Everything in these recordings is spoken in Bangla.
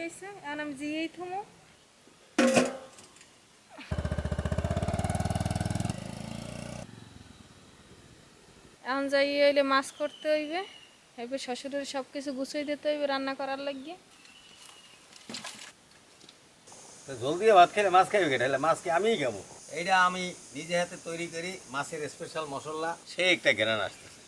হয়েছে, এখন আমি জিয়েই থমো। এখন যাই হইলে মাছ করতে হইবে, এবার শ্বশুরের সব কিছু গুছিয়ে দিতে হইবে রান্না করার লাগিয়ে। ঝোল দিয়ে ভাত খেলে মাছ খাইবে কেটে, মাছ কি আমিই খাবো? এইটা আমি নিজে হাতে তৈরি করি, মাছের স্পেশাল মশলা, সে একটা ঘেরান আসতেছে।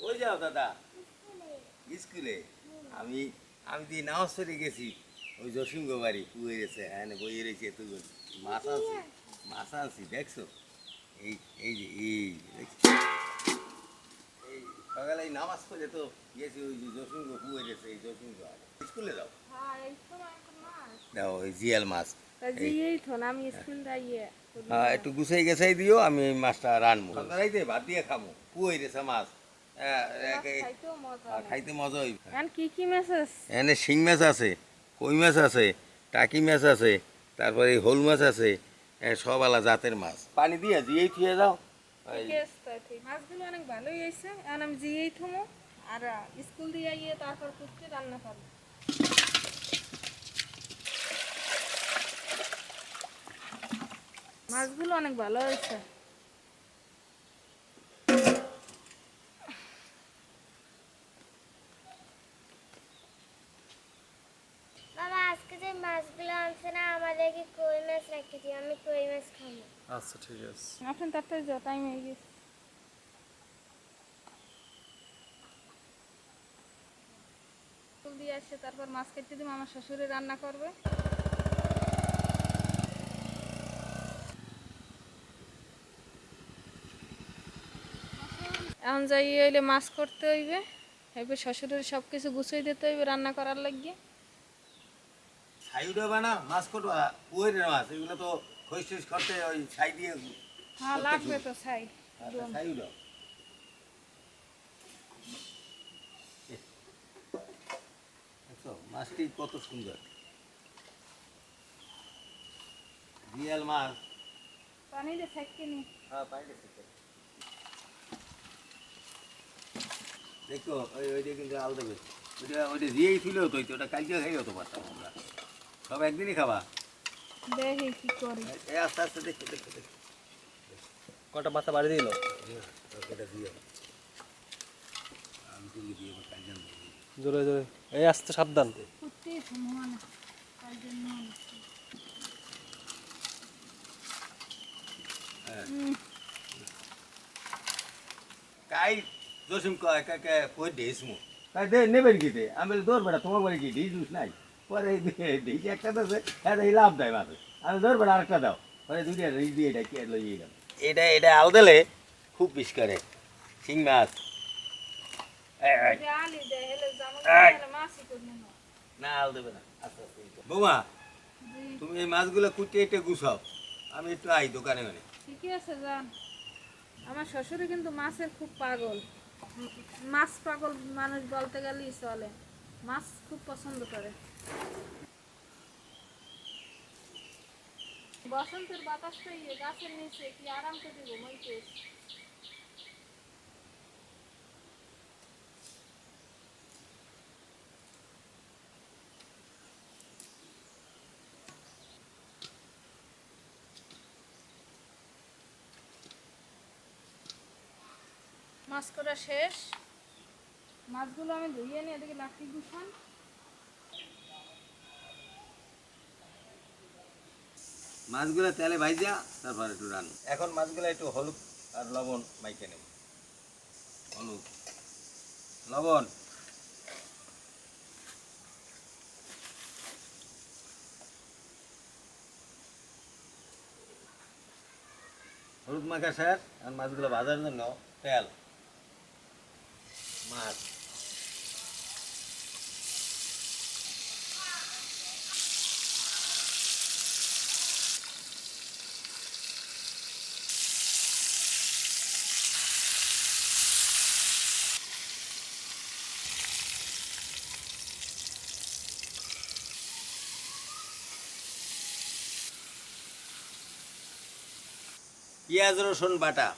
ওই যাও দাদা স্কুলে। আমি আমি দিয়ে নামাজ পড়ে গেছি, ওই জসিমগো বাড়ি পুয়ে গেছে, হ্যাঁ বইয়ে রয়েছে তুই মাছ আনছি, মাছ আনছি দেখছো? এই এই যে এই এই সকালে এই নামাজ পড়ে তো গেছি, ওই যে জসিমগো পুয়ে গেছে, এই জসিমগো স্কুলে যাও দাও ওই জিয়াল মাছ। হ্যাঁ একটু গুছাই গেছাই দিও, আমি এই মাছটা রানবো, সন্ধ্যারাইতে ভাত দিয়ে খাবো, পুয়ে গেছে মাছ। খাইতে মজা হইবে। কি কি মাছ আছে? এখানে শিং মাছ আছে, কই মাছ আছে, টাকি মাছ আছে, তারপরে হোল মাছ আছে, সব আলা জাতের মাছ। পানি দিয়ে দিয়েই থুয়ে যাও। মাছগুলো অনেক ভালোই হয়েছে, এখন আমি জিয়েই থমো আর স্কুল দিয়ে গিয়ে তারপর কুচকে রান্না করবো। মাছগুলো অনেক ভালো হয়েছে। বাবা আজকে যে মাছগুলো আনছে না, আমাদেরকে কই মাছ রেখে দিও, আমি কই মাছ খাবো। আচ্ছা ঠিক আছে। আপনি তাড়াতাড়ি যাও, টাইম হয়ে গেছে। স্কুল দিয়ে আসছে তারপর মাছ কেটে দিব, আমার শ্বশুরে রান্না করবে। এখন যাই হইলে মাছ করতে হইবে, এবার শ্বশুরের সব কিছু গুছিয়ে দিতে হইবে রান্না করার লাগিয়ে। ছাই উঠাবা না, মাছ কোটবা, পুয়ের মাছ এগুলো তো খইস টইস করতে ওই ছাই দিয়ে। হ্যাঁ লাগবে তো ছাই। ছাই উঠাও। দেখছো মাছটি কত সুন্দর, জিয়াল মাছ। পানিতে থাকতে নি। হ্যাঁ পাইলে দেখো ওইটা কিন্তু আল দেবে, ওইটা দিয়েই ছিল তো, ওটা কালকে খাইও তো পারতাম আমরা, সব একদিনই খাবা। দেখি কি করি। এই আস্তে আস্তে দেখো দেখো দেখো, কটা মাথা বাড়ি দিল। এটা দিও আমি তুলি দিয়ে কাল জানবো। জোরে জোরে, এই আসতে সাবধান। কুত্তি সমান তাই জন্য কাই জসিম কয় কাকে কই দেইসমু, কাই দে নেবেন কি দে, আমি দৌড় বেড়া তোমার বাড়ি কি ডিস জুস নাই, পরে ডিস একটা আছে, হ্যাঁ এই লাভ দেয় মাছ, আমি দৌড় বেড়া আরেকটা দাও, পরে দুইটা রিস দিয়ে এটা কি লই গেলাম। এটা এটা আল দিলে খুব বিষ করে শিং মাছ। জানি দে হেলে জামা মাছই করব না। না আল দেবে না, আস্তে আস্তে বৌমা তুমি এই মাছগুলো কুটিয়ে এটা গুছাও, আমি একটু আই দোকানে মানে। ঠিকই আছে যান। আমার শ্বশুরে কিন্তু মাছের খুব পাগল, মাছ পাগল মানুষ বলতে গেলেই চলে, মাছ খুব পছন্দ করে। বসন্তের বাতাসটা গাছের নিচে কি আরাম করে ঘুমাইতে। মাছ করা শেষ, মাছগুলো আমি ধুইয়ে নিয়ে এদিকে লাকড়ি গুছান। মাছগুলো তেলে ভাইজা তারপর একটু রান, এখন মাছগুলো একটু হলুদ আর লবণ মাইকে নেব, হলুদ লবণ হলুদ মাখা শেষ, আর মাছগুলো ভাজার জন্য তেল, মাছ পেঁয়াজ রসুন বাটা,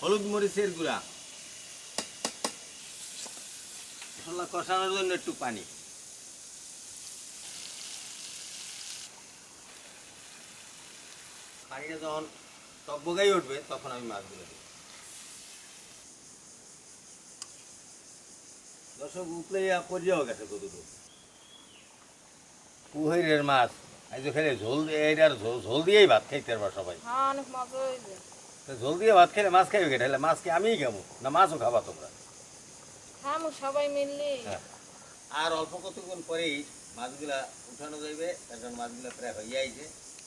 হলুদ মরিচের গুঁড়া, মশলা কষানোর জন্য একটু পানি। পানিটা যখন টকবগাই উঠবে তখন আমি মাছগুলো দিই। দর্শক উপলে পর্যায়ে গেছে কতটুকু পুহরের মাছ আজ খেলে ঝোল দিয়ে এইটার ঝোল দিয়েই ভাত খাইতে পারবা সবাই। হ্যাঁ অনেক মজা হয়েছে। তো ঝোল দিয়ে ভাত খেলে মাছ খাইবে কেটে মাছ কি আমিই খাবো না মাছও খাবা তোমরা? খামু সবাই মিললি। হ্যাঁ। আর অল্প কতক্ষণ পরেই মাছগুলা উঠানো যাইবে, কারণ মাছগুলা প্রায় হয়ে আইছে।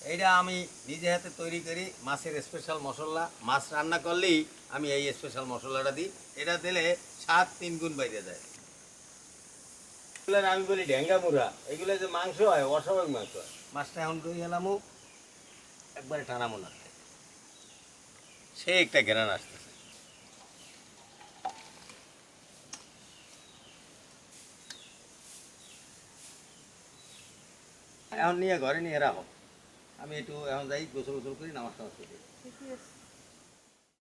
এইটা আমি নিজে হাতে তৈরি করি মাছের স্পেশাল মশলা। মাছ রান্না করলেই আমি এই স্পেশাল মশলাটা দিই, এটা দিলে স্বাদ 3 গুণ বাইরে যায়। এগুলো আমি বলি ঢেঙ্গা মুড়া, এগুলো যে মাংস হয় অস্বাভাবিক মাংস হয়। মাছটা এখন ধরে এলামও একবারে টানা মনে হয়, সে একটা ঘেরান আসতেছে। এখন নিয়ে ঘরে নিয়ে রাখো, আমি একটু এখন যাই গোসল গোসল করি নামাজ টামাজ করি। ঠিকই আছে।